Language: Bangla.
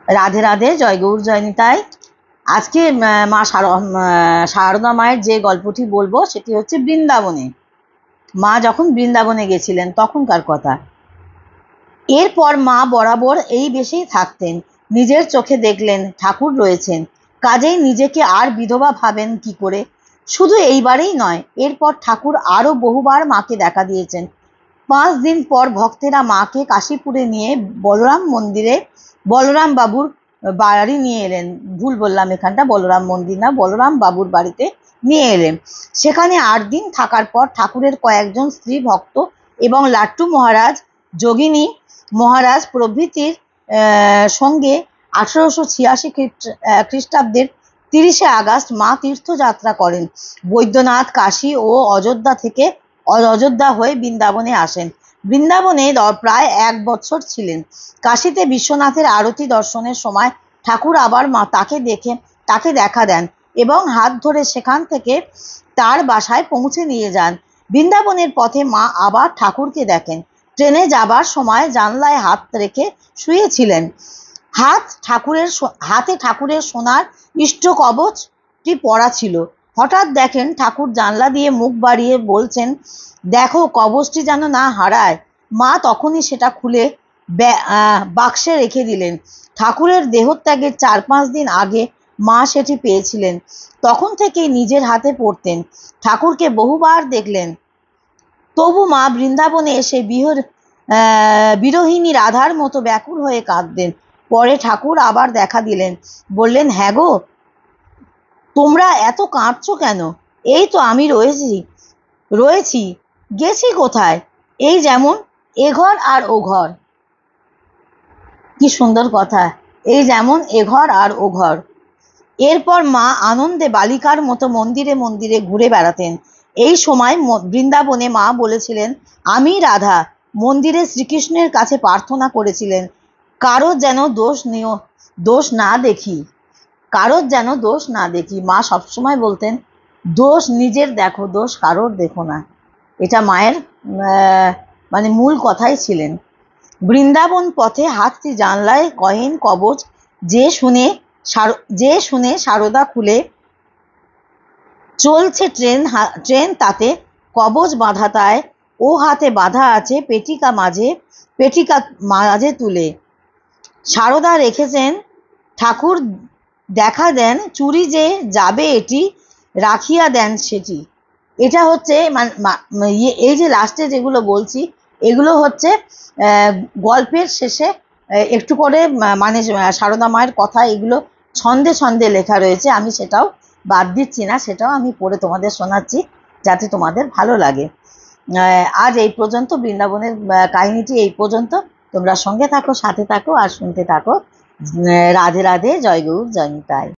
রাধে রাধে, জয় গৌর জয় নিতাই। আজকে মা শারদা মায়ের যে গল্পটি বলবো সেটি হচ্ছে বৃন্দাবনে। মা যখন বৃন্দাবনে গেছিলেন তখনকার কথা। এরপর মা বরাবর এই বেশেই থাকতেন। নিজের চোখে দেখলেন ঠাকুর রয়েছেন, কাজেই নিজেকে আর বিধবা ভাবেন কি করে। শুধু এইবারেই নয়, এরপর ঠাকুর আরো বহুবার মাকে দেখা দিয়েছেন। 5 দিন পর ভক্তেরা মাকে কাশীপুরে নিয়ে বলরাম বাবুর বাড়ি নিয়ে এলেন। ভুল বললাম, এখানটা বলরাম মন্দির না, বলরাম বাবুর বাড়িতে নিয়ে এলেন। সেখানে 8 দিন থাকার পর ঠাকুরের কয়েকজন স্ত্রী ভক্ত এবং লাট্টু মহারাজ, যোগিনী মহারাজ প্রভৃতির সঙ্গে 1886 খ্রিস্টাব্দের 30শে আগস্ট মা তীর্থযাত্রা করেন। বৈদ্যনাথ, কাশী ও অযোধ্যা হয়ে বৃন্দাবনে আসেন। বৃন্দাবনে প্রায় 1 বছর ছিলেন। কাশীতে বিশ্বনাথের আরতি দর্শনের সময় ঠাকুর আবার মা তাকে দেখা দেন এবং হাত ধরে সেখান থেকে তার বাসায় পৌঁছে নিয়ে যান। বৃন্দাবনের পথে মা আবার ঠাকুরকে দেখেন। ট্রেনে যাবার সময় জানলায় হাত রেখে শুয়েছিলেন। হাতে ঠাকুরের সোনার ইষ্ট কবচটি পরা ছিল। হঠাৎ দেখেন ঠাকুর জানলা দিয়ে মুখ বাড়িয়ে বলছেন, দেখো কবচটি যেন না হারায়। মা তখনই সেটা খুলে বাক্সে রেখে দিলেন। ঠাকুরের দেহত্যাগের 4-5 দিন আগে মা সেটি পেয়েছিলেন। তখন থেকেই নিজের হাতে পরতেন। ঠাকুরকে বহুবার দেখলেন, তবু মা বৃন্দাবনে এসে বিরোহিনী রাধার মতো ব্যাকুল হয়ে কাঁদতেন। পরে ঠাকুর আবার দেখা দিলেন, বললেন, হ্যাঁ গো, তোমরা এত কাঁদছো কেন? এই তো আমি রয়েছি, গেছি কোথায়? এই যেমন এ ঘর আর ও ঘর। কি সুন্দর কথা, এই যেমন এ ঘর আর ও ঘর। এরপর মা আনন্দে বালিকার মতো মন্দিরে মন্দিরে ঘুরে বেড়াতেন। এই সময় বৃন্দাবনে মা বলেছিলেন, আমি রাধা। মন্দিরে শ্রীকৃষ্ণের কাছে প্রার্থনা করেছিলেন, কারোর যেন দোষ না দেখি। মা সবসময় বলতেন, দোষ নিজের দেখো, দোষ কারোর দেখো না। এটা মায়ের মানে মূল কথাই ছিলেন। বৃন্দাবন পথে হাতটি জানলায় কহেন কবচ যে শুনে সারদা খুলে চলছে ট্রেন, তাতে কবচ বাঁধাতায় ও হাতে বাঁধা আছে পেটিকা মাঝে তুলে। সারদা রেখেছেন, ঠাকুর দেখা দেন, চুরি যে যাবে এটি রাখিয়া দেন সেটি। এটা হচ্ছে এই যে লাস্টে যেগুলো বলছি, এগুলো হচ্ছে গল্পের শেষে একটু করে মানে সারদা মায়ের কথা, এগুলো ছন্দে ছন্দে লেখা রয়েছে। আমি সেটাও বাদ দিচ্ছি না, সেটাও আমি পড়ে তোমাদের শোনাচ্ছি যাতে তোমাদের ভালো লাগে। আজ এই পর্যন্ত, বৃন্দাবনের কাহিনীটি এই পর্যন্ত। তোমরা সঙ্গে থাকো, সাথে থাকো আর শুনতে থাকো। রাধে রাধে, জয় গৌর জয় নিতাই।